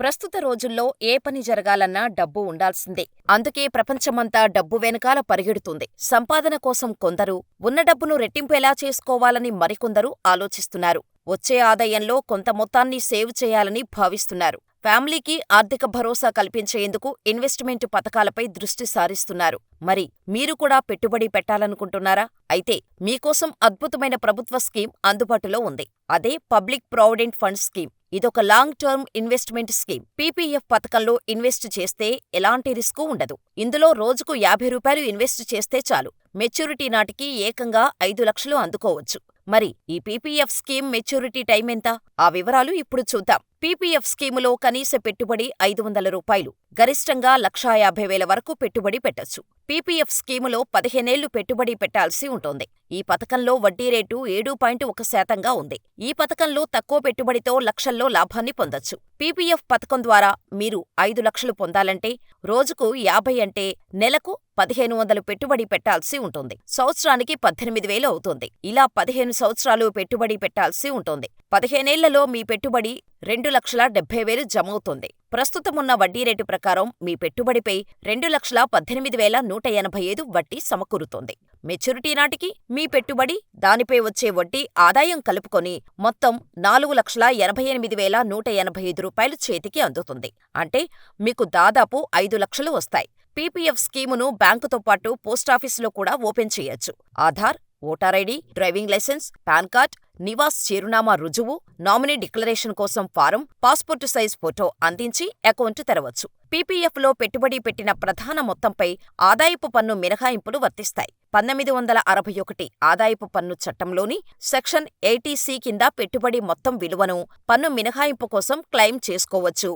ప్రస్తుత రోజుల్లో ఏ పని జరగాలన్నా డబ్బు ఉండాల్సిందే. అందుకే ప్రపంచమంతా డబ్బు వెనకాల పరిగెడుతుంది. సంపాదన కోసం కొందరు, ఉన్న డబ్బును రెట్టింపు ఎలా చేసుకోవాలని మరికొందరు ఆలోచిస్తున్నారు. వచ్చే ఆదాయంలో కొంత మొత్తాన్ని సేవ్ చేయాలని భావిస్తున్నారు. ఫ్యామిలీకి ఆర్థిక భరోసా కల్పించేందుకు ఇన్వెస్ట్మెంట్ పథకాలపై దృష్టి సారిస్తున్నారు. మరి మీరు కూడా పెట్టుబడి పెట్టాలనుకుంటున్నారా? అయితే మీకోసం అద్భుతమైన ప్రభుత్వ స్కీమ్ అందుబాటులో ఉంది. అదే పబ్లిక్ ప్రావిడెంట్ ఫండ్ స్కీమ్. ఇదొక long term investment scheme. PPF పథకంలో ఇన్వెస్ట్ చేస్తే ఎలాంటి రిస్కు ఉండదు. ఇందులో రోజుకు రూ. 50 ఇన్వెస్ట్ చేస్తే చాలు. మెచ్యూరిటీ నాటికి ఏకంగా 5 లక్షలు అందుకోవచ్చు. మరి ఈ పీపీఎఫ్ స్కీమ్ మెచ్యూరిటీ టైం ఎంత? ఆ వివరాలు ఇప్పుడు చూద్దాం. పీపీఎఫ్ స్కీములో కనీస పెట్టుబడి రూ. 500. గరిష్టంగా ₹1,50,000 వరకు పెట్టుబడి పెట్టొచ్చు. పీపీఎఫ్ స్కీములో 15 ఏళ్లు పెట్టుబడి పెట్టాల్సి ఉంటుంది. ఈ పథకంలో వడ్డీ రేటు 7.1%గా ఉంది. ఈ పథకంలో తక్కువ పెట్టుబడితో లక్షల్లో లాభాన్ని పొందొచ్చు. పీపీఎఫ్ పథకం ద్వారా మీరు 5 లక్షలు పొందాలంటే రోజుకు 50 అంటే నెలకు 1,500 పెట్టుబడి పెట్టాల్సి ఉంటుంది. సంవత్సరానికి 18,000 అవుతుంది. ఇలా 15 సంవత్సరాలు పెట్టుబడి పెట్టాల్సి ఉంటుంది. 15 ఏళ్లలో మీ పెట్టుబడి 2,70,000 జమవుతుంది. ప్రస్తుతమున్న వడ్డీ రేటు ప్రకారం మీ పెట్టుబడిపై 2,18,185 వడ్డీ సమకూరుతోంది. మెచ్యూరిటీ నాటికి మీ పెట్టుబడి, దానిపై వచ్చే వడ్డీ ఆదాయం కలుపుకొని మొత్తం రూ. 4,88,185 చేతికి అందుతుంది. అంటే మీకు దాదాపు 5 లక్షలు వస్తాయి. పీపీఎఫ్ స్కీమును బ్యాంకుతో పాటు పోస్టాఫీసులో కూడా ఓపెన్ చేయొచ్చు. Aadhaar, voter ID, driving licence, PAN card, నివాస్ చిరునామా రుజువు, నామినీ డిక్లరేషన్ కోసం ఫారం, పాస్పోర్టు సైజ్ ఫోటో అందించి అకౌంట్ తెరవచ్చు. పీపీఎఫ్లో పెట్టుబడి పెట్టిన ప్రధాన మొత్తంపై ఆదాయపు పన్ను మినహాయింపులు వర్తిస్తాయి. 1961 ఆదాయపు పన్ను చట్టంలోని సెక్షన్ 80C కింద పెట్టుబడి మొత్తం విలువను పన్ను మినహాయింపు కోసం క్లెయిమ్ చేసుకోవచ్చు.